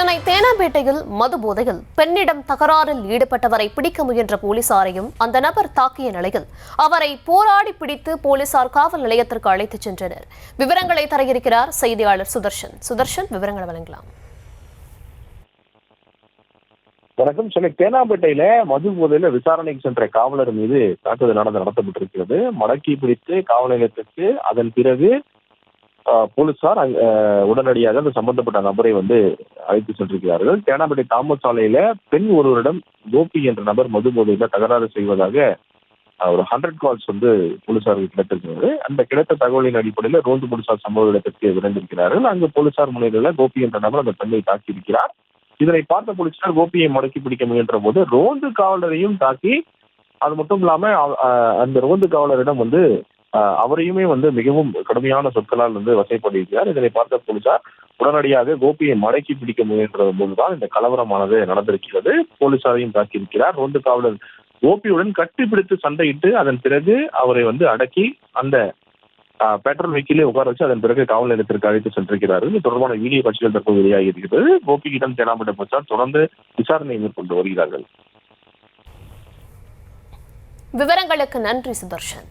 சென்னை தேனாம்பேட்டையில் மது போதையில் பெண்ணிடம் தகராறில் ஈடுபட்டவரை பிடிக்க முயன்ற போலீசாரையும் அந்த நபர் தாக்கிய நிலையில் அவரை போராடி பிடித்து போலீசார் காவல் நிலையத்திற்கு அழைத்துச் சென்றனர். விவரங்களை தர இருக்கிறார் செய்தியாளர் சுதர்ஷன். சுதர்ஷன், விவரங்களை வழங்கலாம். வணக்கம். சென்னை தேனாம்பேட்டையில மது போதையில விசாரணைக்கு சென்ற காவலர் மீது தாக்குதல் நடத்தப்பட்டிருக்கிறது. மடக்கி பிடித்து காவல் நிலையத்திற்கு அதன் பிறகு போலீசார் உடனடியாக அந்த சம்பந்தப்பட்ட நபரை அழைத்து சென்றிருக்கிறார்கள். தேனாம்பேட்டை தாமஸ் சாலையில பெண் ஒருவரிடம் கோபி என்ற நபர் மது போதையில தகராறு செய்வதாக ஒரு 100 கால்ஸ் போலீசாருக்கு கிடைத்திருக்கிறது. அந்த கிடைத்த தகவலின் அடிப்படையில் ரோந்து போலீசார் சம்பவ இடத்திற்கு விரைந்திருக்கிறார்கள். அங்கு போலீசார் முன்னிலையில் கோபி என்ற நபர் அந்த பெண்ணை தாக்கியிருக்கிறார். இதனை பார்த்த போலீசார் கோபியை மடக்கி பிடிக்க முயன்ற போது ரோந்து காவலரையும் தாக்கி, அது மட்டும் இல்லாம அந்த ரோந்து காவலரிடம் அவரையுமே மிகவும் கடுமையான சொற்களால் வசைப்படுகிறார். இதனை பார்த்த போலீசார் உடனடியாக கோபியை மடக்கி பிடிக்க முயன்ற போதுதான் இந்த கலவரமானது நடந்திருக்கிறது. போலீசாரையும் தாக்கியிருக்கிறார். ரோந்து காவலர் கோபியுடன் கட்டிப்பிடித்து சண்டையிட்டு அதன் பிறகு அவரை அடக்கி அந்த பெட்ரோல் வெஹிக்கிலே உட்கார வச்சு அதன் பிறகு காவல் நிலையத்திற்கு அழைத்து சென்றிருக்கிறார்கள். இது தொடர்பான வீடியோ காட்சிகள் தற்போது வெளியாகி இருக்கிறது. கோபியிடம் தேனாம்பேட்டை போலீசார் தொடர்ந்து விசாரணை மேற்கொண்டு வருகிறார்கள். விவரங்களுக்கு நன்றி சுதர்ஷன்.